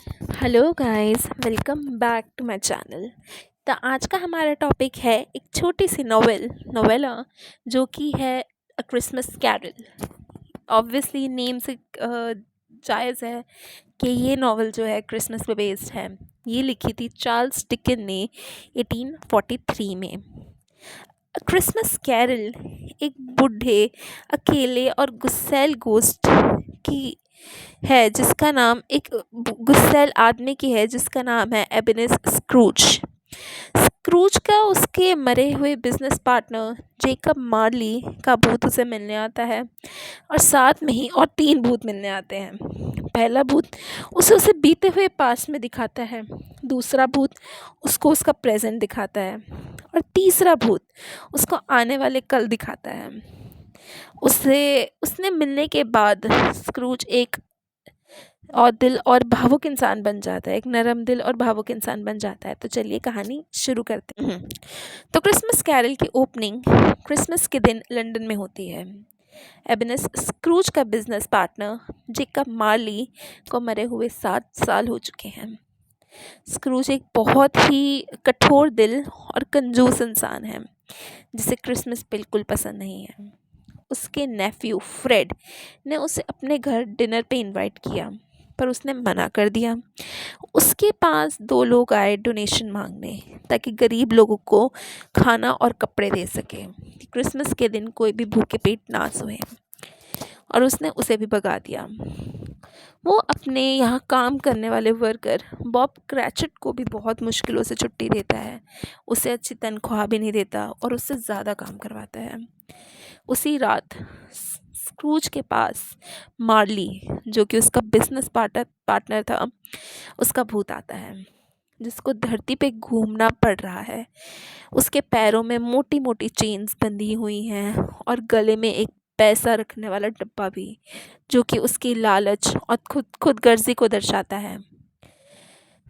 Hello guys, welcome back to my channel. तो आज का हमारा टॉपिक है एक छोटी सी नोवेला जो कि है a Christmas carol. Obviously name से जायज़ है कि ये नॉवल जो है क्रिसमस पे बेस्ड है। ये लिखी थी चार्ल्स डिकन ने 1843 में। अ क्रिसमस कैरल एक बूढ़े, अकेले और गुस्सैल गोस्ट की है जिसका नाम एक गुस्सैल आदमी की है जिसका नाम है एबेनेज़ स्क्रूज। स्क्रूज का उसके मरे हुए बिजनेस पार्टनर जेकब मार्ली का भूत उसे मिलने आता है और साथ में ही और 3 भूत मिलने आते हैं। पहला भूत उसे बीते हुए पास्ट में दिखाता है, दूसरा भूत उसको उसका प्रेज़ेंट दिखाता है और तीसरा भूत उसको आने वाले कल दिखाता है। उसने मिलने के बाद स्क्रूज एक और दिल और भावुक इंसान बन जाता है, एक नरम दिल और भावुक इंसान बन जाता है। तो चलिए कहानी शुरू करते हैं। तो क्रिसमस कैरल की ओपनिंग क्रिसमस के दिन लंदन में होती है। एबेनेज़ स्क्रूज का बिजनेस पार्टनर जेकब मार्ली को मरे हुए 7 साल हो चुके हैं। स्क्रूज एक बहुत ही कठोर दिल और कंजूस इंसान है जिसे क्रिसमस बिल्कुल पसंद नहीं है। उसके नेफ्यू फ्रेड ने उसे अपने घर डिनर पे इनवाइट किया पर उसने मना कर दिया। उसके पास 2 लोग आए डोनेशन मांगने ताकि गरीब लोगों को खाना और कपड़े दे सके, क्रिसमस के दिन कोई भी भूखे पेट ना सोए, और उसने उसे भी भगा दिया। वो अपने यहाँ काम करने वाले वर्कर बॉब क्रैचेट को भी बहुत मुश्किलों से छुट्टी देता है। उसे अच्छी तनख्वाह भी नहीं देता और उससे ज़्यादा काम करवाता है। उसी रात स्क्रूज के पास मार्ली, जो कि उसका बिजनेस पार्टनर था, उसका भूत आता है जिसको धरती पे घूमना पड़ रहा है। उसके पैरों में मोटी मोटी चेन्स बंधी हुई हैं और गले में एक पैसा रखने वाला डब्बा भी, जो कि उसकी लालच और खुदगर्जी को दर्शाता है।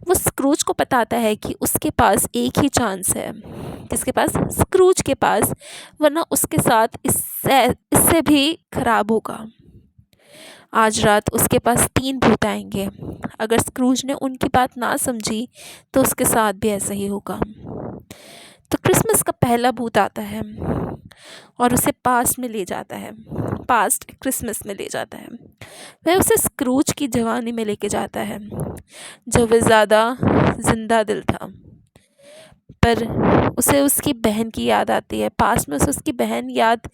वो स्क्रूज को बताता है कि उसके पास एक ही चांस है, किसके पास? स्क्रूज के पास, वरना उसके साथ इससे भी खराब होगा। आज रात उसके पास 3 भूत आएंगे। अगर स्क्रूज ने उनकी बात ना समझी तो उसके साथ भी ऐसा ही होगा। तो क्रिसमस का पहला भूत आता है और उसे पास्ट में ले जाता है, पास्ट क्रिसमस में ले जाता है। वह उसे स्क्रूज की जवानी में लेके जाता है जब वह ज़्यादा जिंदा दिल था, पर उसे उसकी बहन की याद आती है। पास्ट में उसे उसकी बहन याद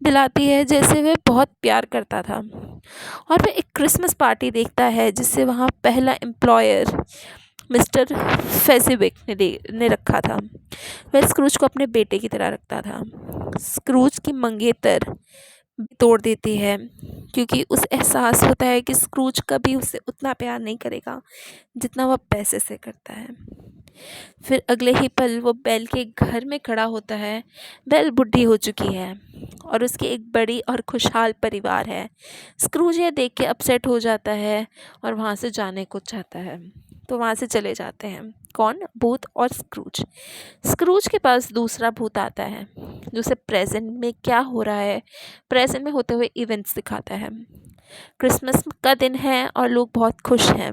दिलाती है जैसे वह बहुत प्यार करता था, और वह एक क्रिसमस पार्टी देखता है जिसे वहाँ पहला एम्प्लॉयर मिस्टर फेज़िविक ने रखा था। वह स्क्रूज को अपने बेटे की तरह रखता था। स्क्रूज की मंगेतर तोड़ देती है क्योंकि उसे एहसास होता है कि स्क्रूज कभी उसे उतना प्यार नहीं करेगा जितना वह पैसे से करता है। फिर अगले ही पल वो बेल के घर में खड़ा होता है। बेल बुढ़ी हो चुकी है और उसकी एक बड़ी और खुशहाल परिवार है। स्क्रूज ये देख के अपसेट हो जाता है और वहाँ से जाने को चाहता है। तो वहाँ से चले जाते हैं कौन? भूत और स्क्रूज। स्क्रूज के पास दूसरा भूत आता है जो उसे प्रेजेंट में क्या हो रहा है, प्रेजेंट में होते हुए इवेंट्स दिखाता है। क्रिसमस का दिन है और लोग बहुत खुश हैं।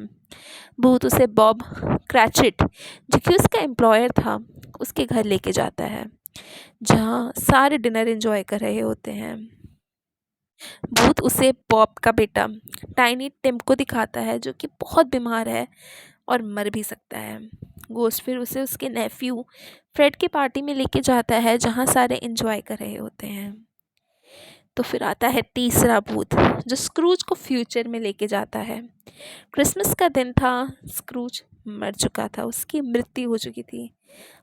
भूत उसे बॉब क्रैचेट, जो कि उसका एम्प्लॉयर था, उसके घर लेके जाता है जहाँ सारे डिनर एंजॉय कर रहे होते हैं। भूत उसे बॉब का बेटा टाइनी टिम को दिखाता है जो कि बहुत बीमार है और मर भी सकता है। गोस्ट फिर उसे उसके नेफ्यू फ्रेड की पार्टी में लेके जाता है जहाँ सारे एंजॉय कर रहे होते हैं। तो फिर आता है तीसरा भूत जो स्क्रूज को फ्यूचर में लेके जाता है। क्रिसमस का दिन था, स्क्रूज मर चुका था, उसकी मृत्यु हो चुकी थी।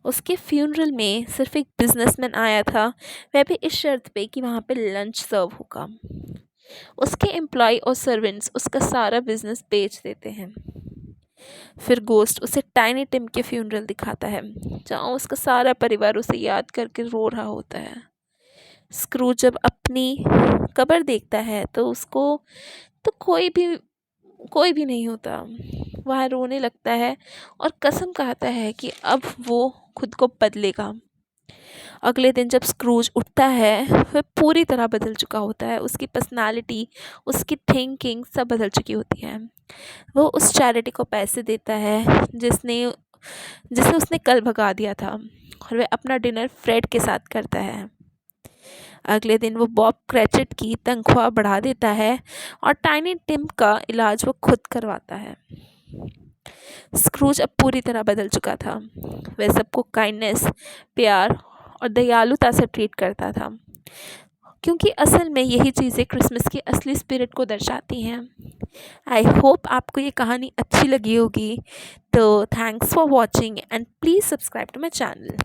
उसके फ्यूनरल में सिर्फ एक बिजनेसमैन आया था, वह भी इस शर्त पे कि वहाँ पे लंच सर्व होगा। उसके एम्प्लॉय और सर्वेंट्स उसका सारा बिजनेस बेच देते हैं। फिर गोस्ट उसे टाइनी टिम के फ्यूनरल दिखाता है जहाँ उसका सारा परिवार उसे याद करके रो रहा होता है। स्क्रूज जब अपनी कब्र देखता है तो उसको तो कोई भी नहीं होता। वह रोने लगता है और कसम खाता है कि अब वो खुद को बदलेगा। अगले दिन जब स्क्रूज उठता है वह पूरी तरह बदल चुका होता है। उसकी पर्सनालिटी, उसकी थिंकिंग सब बदल चुकी होती है। वो उस चैरिटी को पैसे देता है जिसने जिसे उसने कल भगा दिया था, और वह अपना डिनर फ्रेड के साथ करता है। अगले दिन वो बॉब क्रेचेट की तनख्वाह बढ़ा देता है और टाइनी टिम का इलाज वो खुद करवाता है। स्क्रूज अब पूरी तरह बदल चुका था। वह सबको काइंडनेस, प्यार और दयालुता से ट्रीट करता था, क्योंकि असल में यही चीज़ें क्रिसमस की असली स्पिरिट को दर्शाती हैं। आई होप आपको ये कहानी अच्छी लगी होगी। तो thanks for watching and please subscribe to my channel.